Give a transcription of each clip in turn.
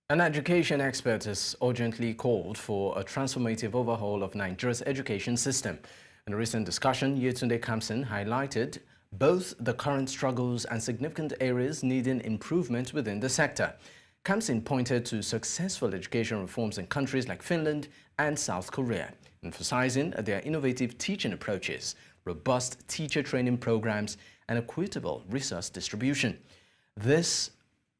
An education expert has urgently called for a transformative overhaul of Nigeria's education system. In a recent discussion, Yetunde Kamson highlighted both the current struggles and significant areas needing improvement within the sector. Kamson pointed to successful education reforms in countries like Finland and South Korea, emphasizing their innovative teaching approaches, robust teacher training programs, and equitable resource distribution. This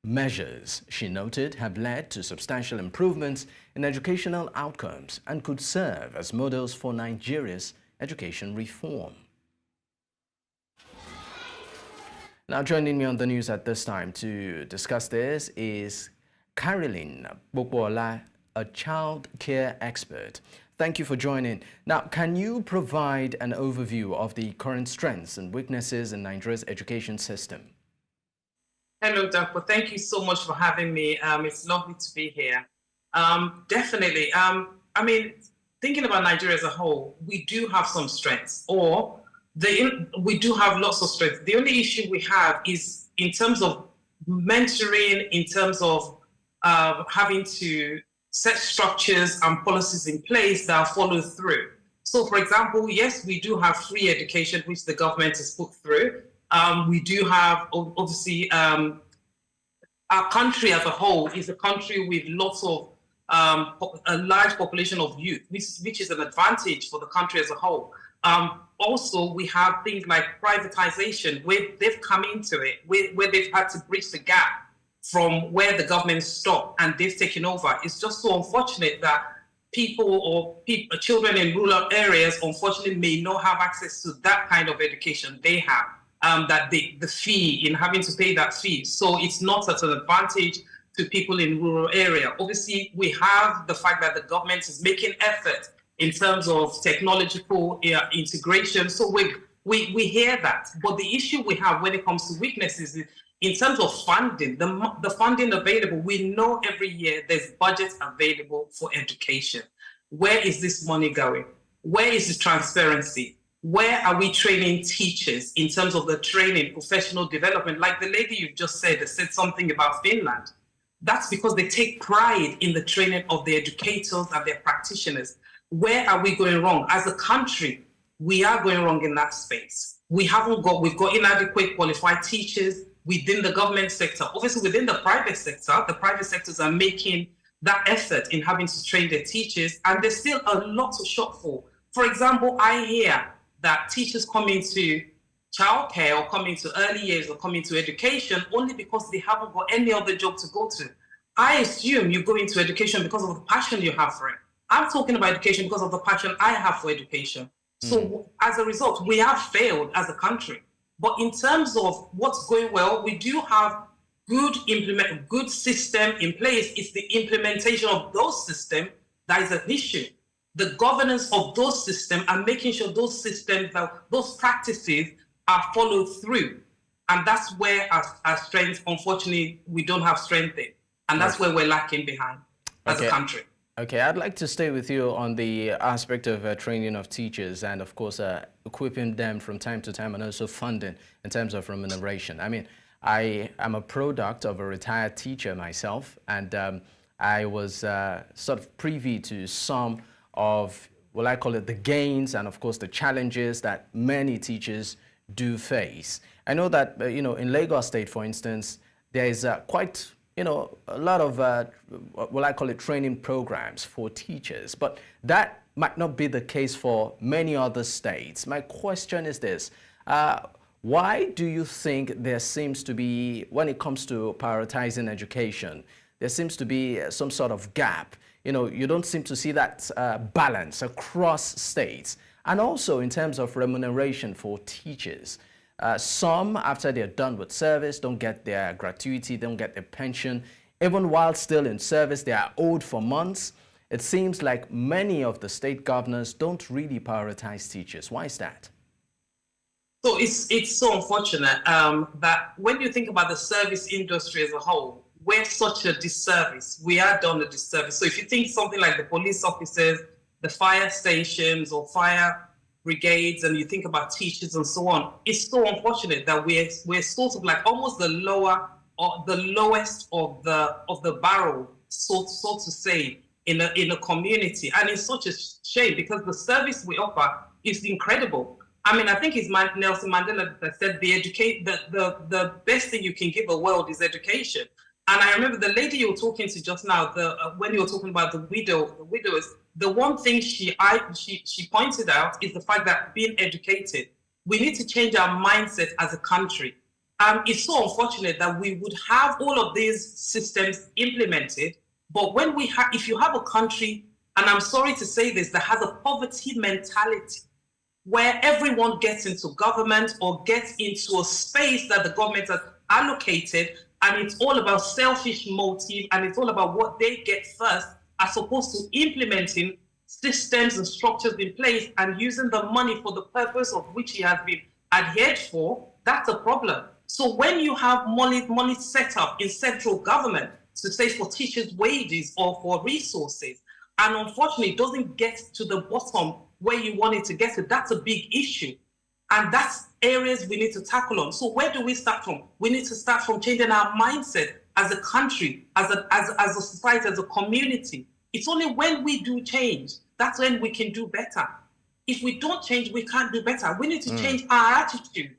measures, she noted, have led to substantial improvements in educational outcomes and could serve as models for Nigeria's education reform. Now, joining me on the news at this time to discuss this is Cariline Popoola, a child care expert. Thank you for joining. Now, can you provide an overview of the current strengths and weaknesses in Nigeria's education system? Hello, Dapper. Thank you so much for having me. It's lovely to be here. Definitely. I mean, thinking about Nigeria as a whole, we do have some strengths, we do have lots of strengths. The only issue we have is in terms of mentoring, in terms of having to set structures and policies in place that follow through. So, for example, yes, we do have free education, which the government has put through. We do have, obviously, our country as a whole is a country with lots of, a large population of youth, which is an advantage for the country as a whole. Also, we have things like privatization, where they've come into it, where they've had to bridge the gap from where the government stopped and they've taken over. It's just so unfortunate that children in rural areas, unfortunately, may not have access to that kind of education they have. The fee, in having to pay that fee. So it's not at an advantage to people in rural area. Obviously, we have the fact that the government is making effort in terms of technological integration. So we hear that. But the issue we have when it comes to weaknesses is in terms of funding, the funding available, we know every year there's budget available for education. Where is this money going? Where is the transparency? Where are we training teachers in terms of the training, professional development? Like the lady you've just said, that said something about Finland. That's because they take pride in the training of the educators and their practitioners. Where are we going wrong? As a country, we are going wrong in that space. We've got inadequate qualified teachers within the government sector. Obviously, within the private sectors are making that effort in having to train their teachers, and there's still a lot to shortfall. For example, I hear that teachers come into childcare or come into early years or come into education only because they haven't got any other job to go to. I assume you go into education because of the passion you have for it. I'm talking about education because of the passion I have for education. So as a result, we have failed as a country. But in terms of what's going well, we do have good system in place. It's the implementation of those systems that is an issue. The governance of those systems and making sure those systems, those practices are followed through. And that's where our strength, unfortunately, we don't have strength in. And that's where we're lacking behind as a country. Okay, I'd like to stay with you on the aspect of training of teachers and, of course, equipping them from time to time and also funding in terms of remuneration. I mean, I am a product of a retired teacher myself, and I was sort of privy to some of, well, I call it the gains and, of course, the challenges that many teachers do face. I know that, in Lagos State, for instance, there is quite, a lot of, well, I call it training programs for teachers, but that might not be the case for many other states. My question is this. Why do you think there seems to be, when it comes to prioritizing education, there seems to be some sort of gap? You don't seem to see that balance across states. And also in terms of remuneration for teachers. Some, after they're done with service, don't get their gratuity, don't get their pension. Even while still in service, they are owed for months. It seems like many of the state governors don't really prioritize teachers. Why is that? So it's so unfortunate that when you think about the service industry as a whole, we're such a disservice. We are done a disservice. So if you think something like the police officers, the fire stations or fire brigades, and you think about teachers and so on, it's so unfortunate that we're sort of like almost the lowest of the barrel so to say, in a community. And it's such a shame because the service we offer is incredible. I mean, I think it's Nelson Mandela that said the best thing you can give a world is education. And I remember the lady you were talking to just now, when you were talking about the widows, the one thing she pointed out is the fact that being educated, we need to change our mindset as a country. It's so unfortunate that we would have all of these systems implemented, but when if you have a country, and I'm sorry to say this, that has a poverty mentality, where everyone gets into government or gets into a space that the government has allocated, and it's all about selfish motive, and it's all about what they get first, as opposed to implementing systems and structures in place and using the money for the purpose of which it has been adhered for, that's a problem. So when you have money set up in central government to say for teachers' wages or for resources, and unfortunately it doesn't get to the bottom where you want it to get to, that's a big issue. And that's areas we need to tackle on. So where do we start from? We need to start from changing our mindset as a country, as a society, as a community. It's only when we do change, that's when we can do better. If we don't change, we can't do better. We need to change our attitude.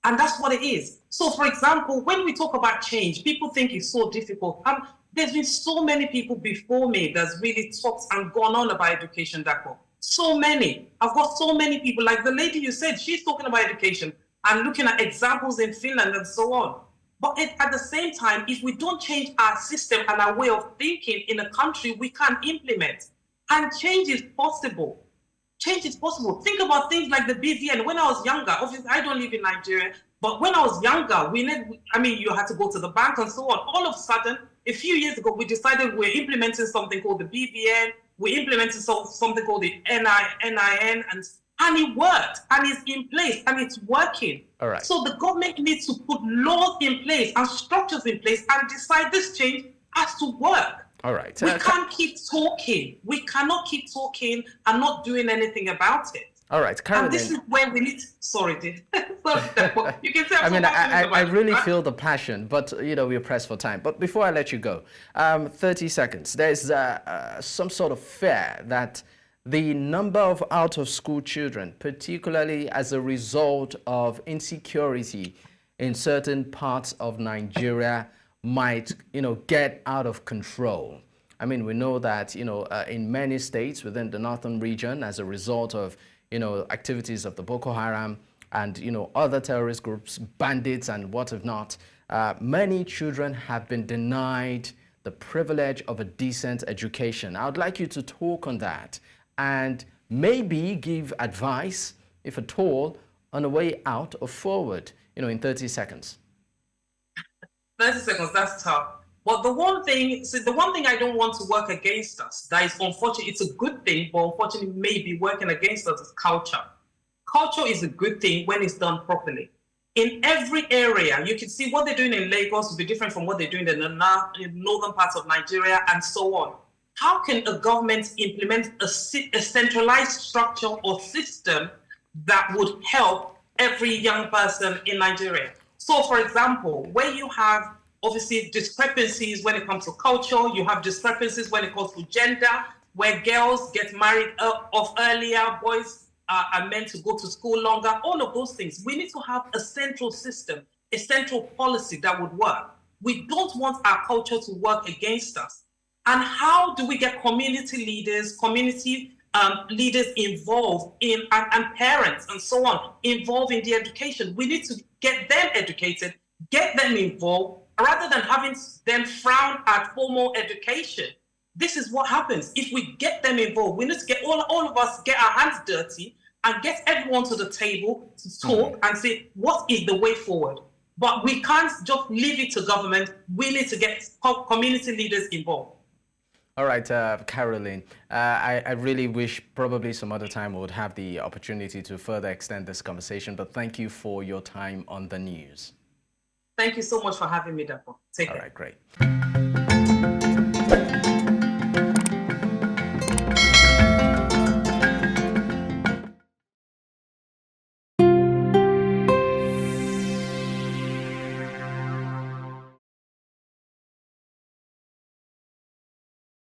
And that's what it is. So, for example, when we talk about change, people think it's so difficult. There's been so many people before me that's really talked and gone on about education, Dako. So many. I've got so many people, like the lady you said, she's talking about education and looking at examples in Finland and so on. But at the same time, if we don't change our system and our way of thinking in a country, we can't implement. And change is possible. Change is possible. Think about things like the BVN. When I was younger, obviously I don't live in Nigeria, but when I was younger, you had to go to the bank and so on. All of a sudden, a few years ago, we decided we're implementing something called the BVN. We implemented something called the NIN, and it worked, and it's in place, and it's working. All right. So the government needs to put laws in place and structures in place and decide this change has to work. All right. We can't keep talking. We cannot keep talking and not doing anything about it. All right, Cariline. And this is where we need. Sorry, Dave. You can say. I really feel the passion, but we're pressed for time. But before I let you go, 30 seconds. There's some sort of fear that the number of out-of-school children, particularly as a result of insecurity in certain parts of Nigeria, might get out of control. I mean, we know that in many states within the northern region, as a result of activities of the Boko Haram and other terrorist groups, bandits and what have not, many children have been denied the privilege of a decent education. I would like you to talk on that and maybe give advice, if at all, on a way out or forward, in 30 seconds. 30 seconds, that's tough. But the one thing I don't want to work against us, that is unfortunate, it's a good thing, but unfortunately may be working against us, is culture. Culture is a good thing when it's done properly. In every area, you can see what they're doing in Lagos will be different from what they're doing in the northern parts of Nigeria and so on. How can a government implement a centralized structure or system that would help every young person in Nigeria? So, for example, where you have obviously discrepancies when it comes to culture, you have discrepancies when it comes to gender, where girls get married off earlier, boys are meant to go to school longer, all of those things. We need to have a central system, a central policy that would work. We don't want our culture to work against us. And how do we get community leaders involved in, and parents and so on, involved in the education? We need to get them educated, get them involved, rather than having them frown at formal education. This is what happens. If we get them involved, we need to get all of us get our hands dirty and get everyone to the table to talk and say, what is the way forward? But we can't just leave it to government. We need to get community leaders involved. All right, Cariline, I really wish probably some other time we would have the opportunity to further extend this conversation, but thank you for your time on the news. Thank you so much for having me, Dapo. Take care. All right, great.